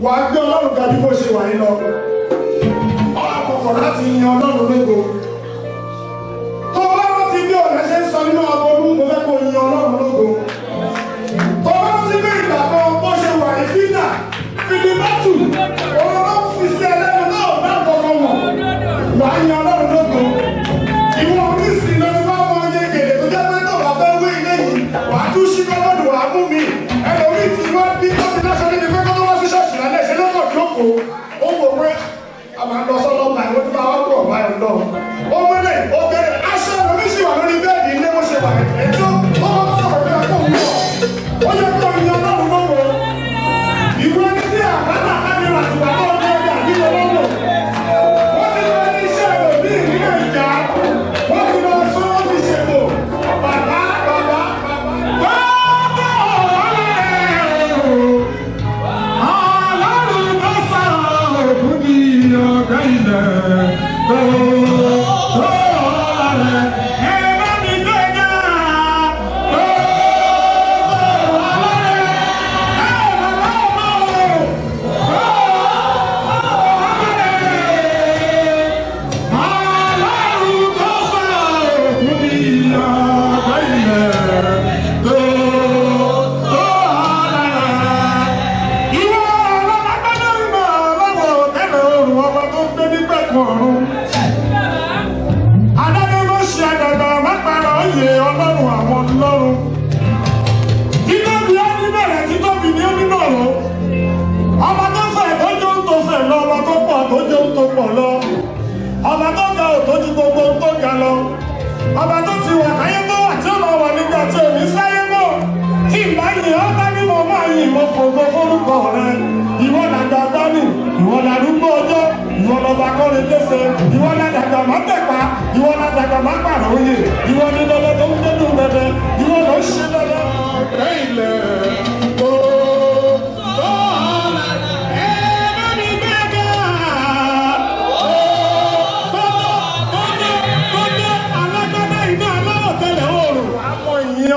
wàá gbé Ọlọ́run ga bí bó ṣe wà yín lọ. Ọ̀pọ̀ láti yan Ọlọ́run lógo. Tó bá rántí bí ọ̀nà ṣe ń sọ nínú ọgbọ́dún, mo fẹ́ kó yan Ọlọ́run lógo. Tó bá rántí bí ìgbà kan bó ṣe wà ní fínà, fìdíbátù, òun ló fi sí ẹlẹ́nu náà bá kọ̀ọ̀kan wọ̀. Wàá yan Ọlọ́run lógo. Ìwọ onísìn lọ sí wá mọ iye gèdè tó jẹ́ pé tó bá fẹ́ wé ilé yìí, wàá tún ṣí kọ́lọ́dù wàá mú mi. Ẹlòmíì ti wá bí tó ti láṣọ níbi pé kó tó wá sí ṣọ́ọ̀ṣì lálẹ́ ṣe lọ́kọ̀ lóko. Ó wò pé a máa lọ sọ́dọ̀ ọ̀gá ìwé tí máa wá pọ̀ báyìí lọ. Ó mẹ́lẹ̀ ó bẹ̀rẹ̀ aṣọ ìròmí sì wà lórí bẹ́ẹ̀dì ilé bó ṣe wà ẹ̀jọ́ ó máa bá sọ̀rọ̀ bí akó wù ọ́. Ó yẹ kó ní Ọlọ́run lọ́wọ́. Ìwé ní sí àbálà kábíyà àtùbà tó ń bẹ́ẹ̀ dà nínú lọ́wọ́. Wọ́n ti lọ ní iṣẹ́ ìròmí ìlú ìjà. Wọ́n ti lọ sọ wọ́n ti ṣètò. Bàbá. Ọba tó ga ò tó ju gbogbo tó ga lọ. Ọba tó ti wà káyé tó wà tí ó máa wà nígbà tí ò ní sáyé mọ́. Tí ìgbà yìí ó bá ní mo máa yin ìwọ fògo fórúkọ rẹ. Ìwọ làgbà dání, ìwọ làrúgbó ọjọ́, ìwọ lọba kọ́ni kése, ìwọ làdàgbà má tẹ̀pá, ìwọ làdàgbà má pàrọ̀ òye, ìwọ ní lọ́lọ́ tó ń gbẹ́dùn bẹ̀bẹ̀, ìwọ ló ń ṣe lọ́lọ́. Ọ̀rẹ́ ilẹ̀ tó.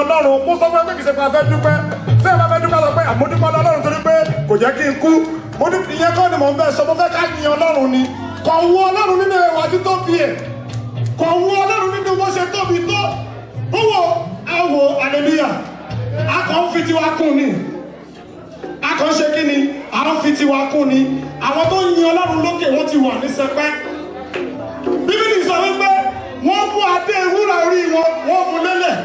Ọlọ́run kó sọ fún ẹgbẹ́ kìí ṣe pé a fẹ́ dúpẹ́ tí ẹ bá fẹ́ dúpẹ́ lọ pé àmójúpọ̀ Ọlọ́run torí pé kò jẹ́ kí n kú ìyẹn kọ́ ni mò ń bẹ́ sọ mo fẹ́ ká yin Ọlọ́run ni kò wú Ọlọ́run nínú ẹwà títóbi ẹ̀ kò wú Ọlọ́run nínú bó ṣe tóbi tó ó wò àwò hallelujah a kàn ń fi tiwa kún ni a kàn ń ṣe kí ni a ń fi tiwa kún ni àwọn tó yin Ọlọ́run lókè wọ́n ti wà ní sẹpẹ́ Bíbélì sọ wípé wọ́n mú adé ewúrà orí wọn wọ́n mú lélẹ̀.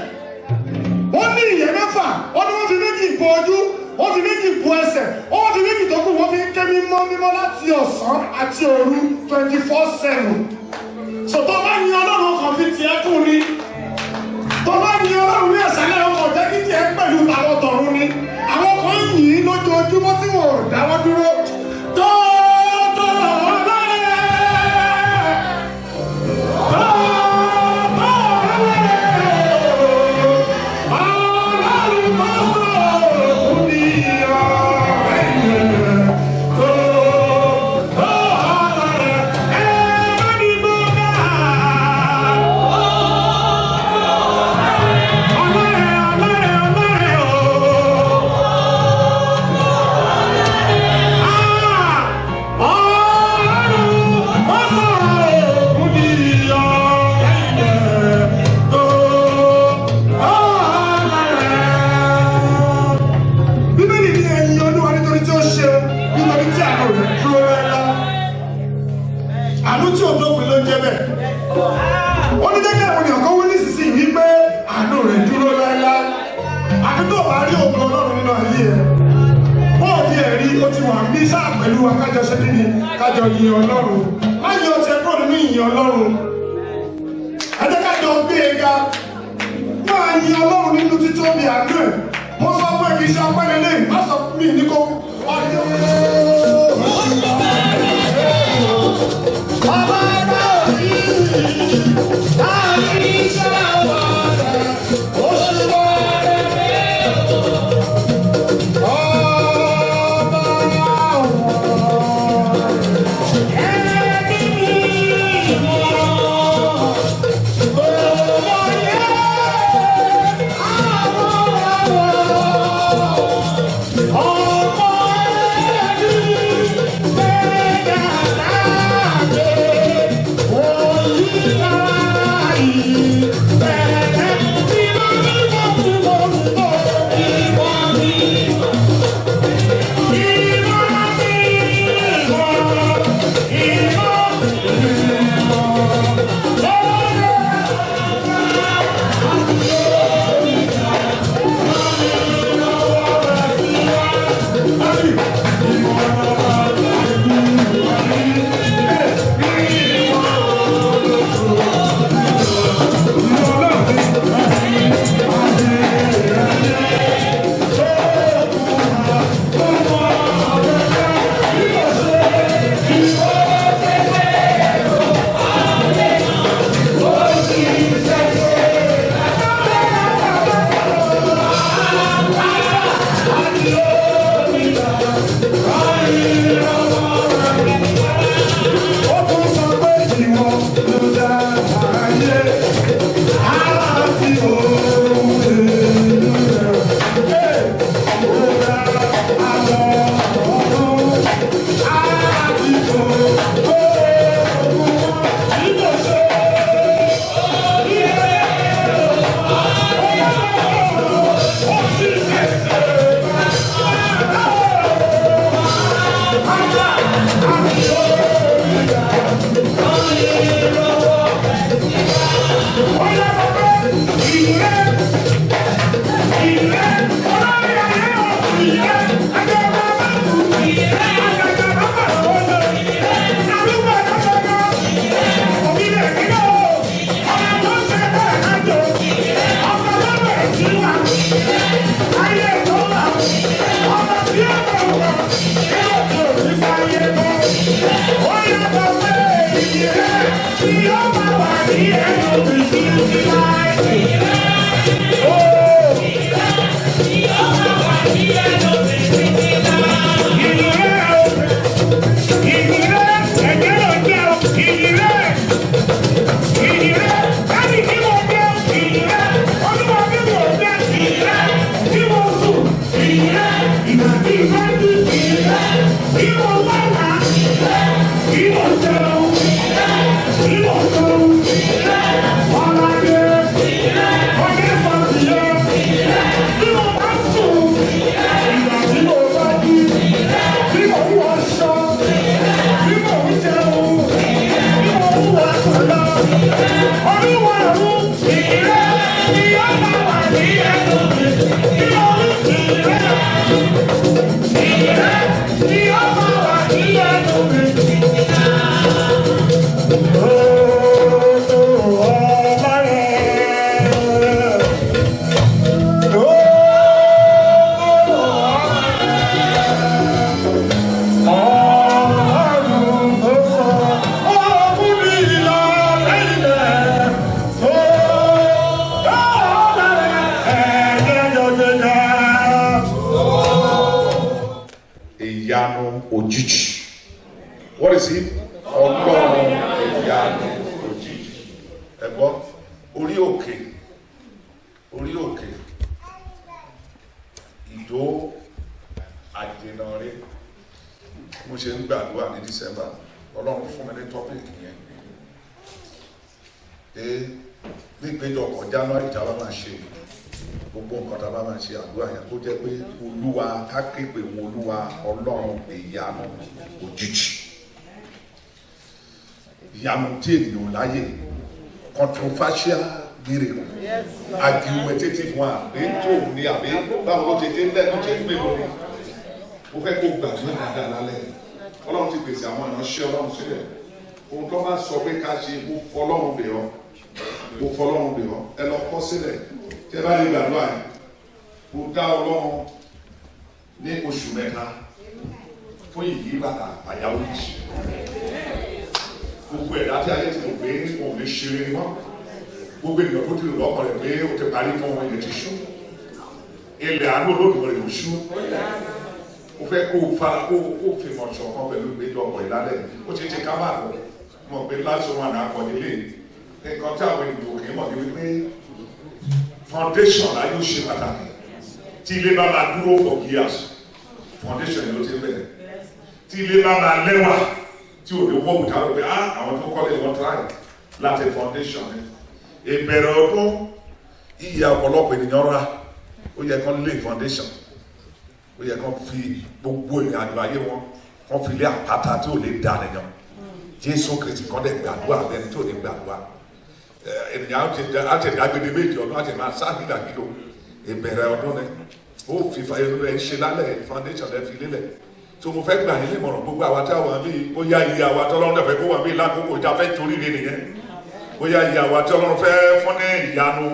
Wọ́n ní ìyẹ́ mẹ́fà, wọ́n ní wọ́n fi méjì bo ojú, wọ́n fi méjì bo ẹsẹ̀, wọ́n fi méjì tó kù, wọ́n fi ń ké mímọ́ láti ọ̀sán àti òru 24/7. Sọ̀tọ́ bá yin Ọlọ́run kan fi tiẹ̀ kù ni. Tó bá yin Ọlọ́run ní ẹ̀sálẹ̀ ọkọ̀ jẹ́ kí tiẹ̀ pẹ̀lú àwọn tọ̀run ni. Àwọn kan yìn ín lójoojúmọ́ tí wọ́n ò dáwọ́ dúró. Oh ìyìn Ọlọ́run láyé ọ̀tẹ̀ kúrò nínú ìyìn Ọlọ́run ẹ jẹ́ ká jọ gbé e ga máa yin Ọlọ́run nínú títóbi àánú ẹ̀ mo sọ fún ẹ kì í ṣe ọpẹ́ lélẹ́yìn má sọ fún mi ní kó ọjọ́ ìyanu òjijì. What is it? Ọlọ́run ìyanu òjijì. Ẹ gbọ́, orí òkè ìdó àjẹnàrè mo ṣe ń gbàdúrà ní December Ọlọ́run fún mi ní tọ́pìkì yẹn pé nígbèjọpọ̀ January tí a bá máa ṣe gbogbo nǹkan tá a bá máa ṣe àdúrà yẹn kó jẹ́ pé Olúwa ká képe wọn Olúwa Ọlọ́run ìyanu òjijì, ìyanu tí ènìyàn láyè, controversial miracle, argumentative one àbí tó ní àbí báwo ló ṣe dé lẹ́nu ṣe ń gbé lórí. Mo fẹ́ kó gbàdúrà dáadáa lálẹ́ Ọlọ́run ti pèsè àwọn ìránṣẹ́ Ọlọ́run sílẹ̀ ohun tó bá sọ pé ká ṣe mo fọlọ́run bẹ̀ ọ́ mo fọlọ́run bẹ̀ ọ́ ẹ lọ kọ́ sílẹ̀ tí ẹ bá lè gbàdúrà yìí mo dá Ọlọ́run ní oṣù mẹ́ta fún ìyí bàtà àyàwó yìí gbogbo ẹ̀dá tí ayé ti mọ̀ pé òun lè ṣe eré mọ́ gbogbo ènìyàn tó ti lò lọ́kàn rẹ̀ pé ó ti parí fún wọn ilẹ̀ ti ṣú ilẹ̀ àánú Olódùmarè ló ṣú ó fẹ́ kó fara kó fi mọ̀ ṣọ̀kan pẹ̀lú ìgbẹ́jọ ọkọ̀ ìlálẹ̀ ó ti ká máa lọ mọ̀ pé láti wọn àná akọ nílé nǹkan tí àwọn ènìyàn kì í mọ̀ ní wípé foundation láyé ó ṣe pàtàkì tí ilé bá máa dúró for years foundation yìí ló ti bẹ̀rẹ̀ tí ilé bá máa lẹ́wà tí ò ní wọ́n bùtà lọ pé àwọn tó kọ́lé wọn try láti foundation ni ìbẹ̀rẹ̀ ọdún iye ọ̀pọ̀lọpọ̀ ènìyàn rà ó yẹ kán lé foundation ó yẹ kán fi gbogbo ènìyàn àjọ ayé wọn kán fi lé àpáta tí ò lè dá nìyẹn Jésù Kristi kán dẹ̀ gbàdúrà bẹ́ẹ̀ tí ò lè gbàdúrà ènìyàn á ti dágbére méjì ọdún á ti máa sá gídàgídò ìbẹ̀rẹ̀ ọdún ni ó fi irú ẹ̀ ń ṣe lálẹ́ foundation rẹ̀ fi lélẹ̀ tó mo fẹ́ gbà yín lẹ́mọ̀ràn gbogbo àwa tí àwọn bíi bóyá iye àwa tí Ọlọ́run fẹ́ kó wà bíi lákòókò ìjà fẹ́ torí rẹ nìyẹn bóyá iye àwa tí Ọlọ́run fẹ́ fún ní ìyanu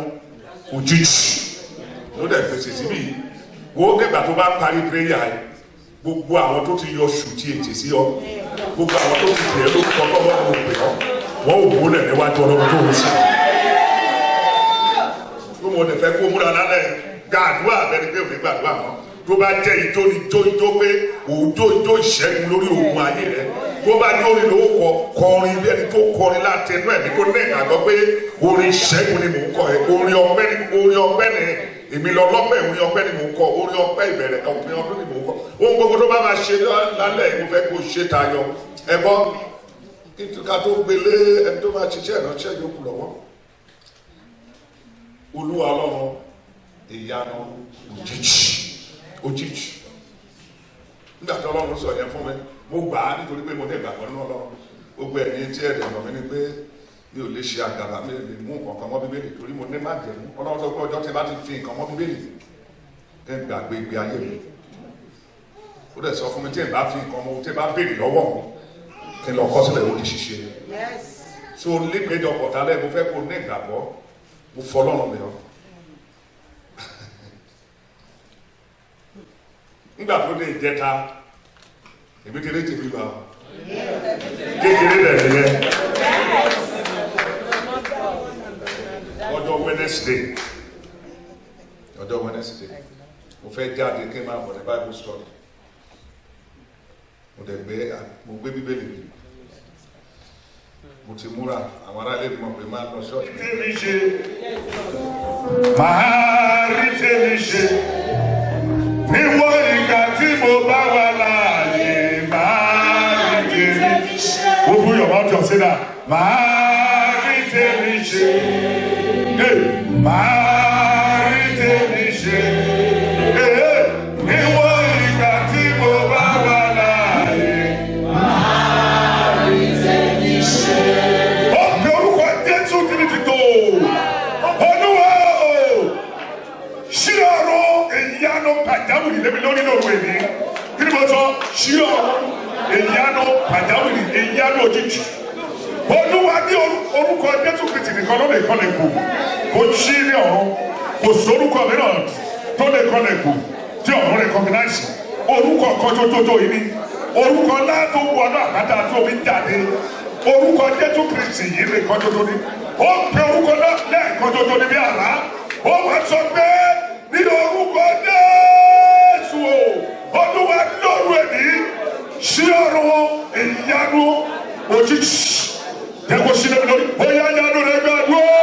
òjijì ló dẹ̀ pèsè síbí wo nígbà tó bá parí prayer yìí gbogbo àwọn tó ti yọ ṣùtì ètè sí ọ gbogbo àwọn tó ti tẹ̀ lórúkọ lọ́wọ́ ò pè ọ́ wọ́n ò wọlé níwájú Ọlọ́run tó ń sìn tó mo fẹ́ kó múra lálẹ́ gbàdúrà bẹ́ni pé òní gbàdúrà mọ́ tó bá jẹ́ ijó ni jó pé òjò ìṣẹ́gun lórí ogun ayé rẹ tó bá jó ni ló kọrin bí ẹni tó kọrin láti ẹnu ẹ̀mí tó ní ìgbàgbọ́ pé orin ìṣẹ́gun ni mò ń kọ ẹ orin ọpẹ́ ni èmi lọ lọ́pẹ́ orin ọpẹ́ ni mò ń kọ orin ọpẹ́ ìbẹ̀rẹ̀ òpin ọdún ni mò ń kọ ohun gbogbo tó bá máa ṣe lálẹ́ mo fẹ́ kó ṣe tayọ ẹ gbọ́ ìtúká tó gbélé ẹni tó máa ṣiṣẹ́ ìránṣẹ́ yòókù lọ́wọ́ Olúwa Ọlọ́run ìyanu òjijì nígbà tí Ọlọ́run sọ yẹn fún mi mo gbà á nítorí pé mo ní ìgbàgbọ́ nínú Ọlọ́run gbogbo ẹ̀yin tí ẹ̀dẹ̀ ọ̀nà mi ni pé mi ò lè ṣe àgàbà mi lè mú nǹkan kan mọ́ Bíbélì torí mo ní má jẹ̀mú Ọlọ́run sọ pé ọjọ́ tí bá ti fi nǹkan mọ́ Bíbélì ẹ gbàgbé ìgbé ayé mi ó dẹ̀ sọ fún mi tí ẹ bá fi nǹkan mọ́ tí ẹ bá béèrè lọ́wọ́ mi kí n lọ kọ́ sílẹ̀ ó di ṣiṣẹ́ so nígbèjọ pọ̀tálẹ̀ mo fẹ́ kó ní ìgbàgbọ́ mo fọlọ́run mi ọ nígbà tó dé ìjẹta èmi kéré tèmi bá kékeré dẹ̀ nìyẹn ọjọ́ Wednesday mo fẹ́ jáde kí n máa bọ̀ ní Bible study mo gbé Bíbélì mi mo ti múra àwọn ará ilé mi mọ̀ pé máa lọ ṣọ́ọ̀ṣì. tèmi ṣe máa rí tèmi ṣe níwọ̀n ìgbà tí mo bá wà láàyè máa rí tèmi ṣe. Open your mouth and say that. Máa rí tèmi ṣe. Máa rí tèmi ṣe. Níwọ̀n ìgbà tí mo bá wà láàyè máa rí tèmi ṣe. Ó pe orúkọ Jésù Kristi tó. Olúwa o, ṣí ọ̀rọ̀ ìyanu pàjáwìrì lébi lórí lóru èmi kí ni mo sọ ṣí ọ̀rọ̀ ìyanu pàjáwìrì ìyanu òjijì Olúwa ní orúkọ Jésù Kristi nìkan ló lè kọ́ lè kù kò ṣí ní ọ̀run kò sórúkọ mìíràn tó lè kọ́ lè kù tí ọ̀run recognize orúkọ kan tó yìí ni orúkọ láàtò wọnú àpáta tó omi jáde orúkọ Jésù Kristi yìí nìkan tó ní ó pe orúkọ náà lẹ́ẹ̀kan tó ní bí àrá ó wá sọ pé ní orúkọ Jésù Olúwa lóru ẹ̀mí ṣí ọ̀run ìyanu òjijì jẹ́kọ̀ sí lẹ́nu lórí bóyá ìyanu rẹ̀ gbàdúrà.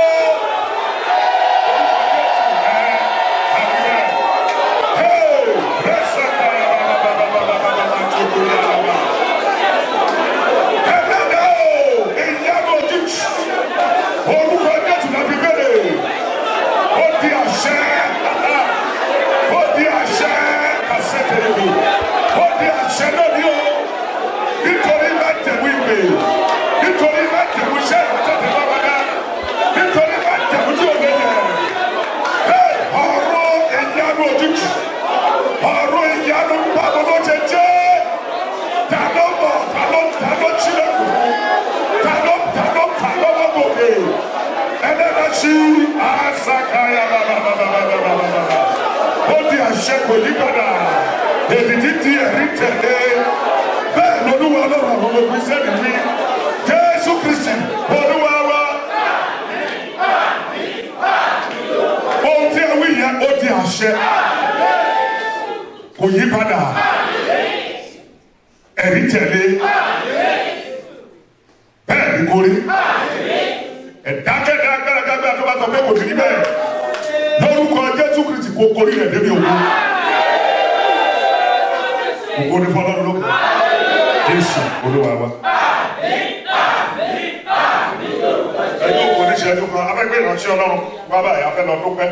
Orúkọ Jésù la fi bẹ̀rẹ̀ ó di àṣẹ. Ó di àṣẹ lónìí o nítorí má tẹ̀wé ìgbè nítorí má tẹ̀wé iṣẹ́ ìrọ̀tẹ́ tẹ̀wé ọ̀gá nítorí. àṣẹ kò yí padà èdìdí di ẹ̀rí tẹ̀lé bẹ́ẹ̀ lọ́dúnwà lọ́rùn àwọn ọmọ ogun sẹ́ni wí Jésù Kristi olúwa wa ohun tí a wí yẹn ó di àṣẹ kò yí padà ẹ̀rí tẹ̀lé bẹ́ẹ̀ ni kò rí ẹ̀dákẹ́dá gbẹ́rẹ́gbẹ́ tó bá sọ pé kò sí ní bẹ́ẹ̀ lórúkọ Jésù Kristi kò kórì rẹ̀ débi òkú òkú ní fọlọ́run lókè Jésù olúwa wa. ẹjọ́ kò ní ṣe ẹjọ́ kan afẹ́gbẹ́ ìránṣẹ́ Ọlọ́run wá báyìí afẹ́ lọ dúpẹ́.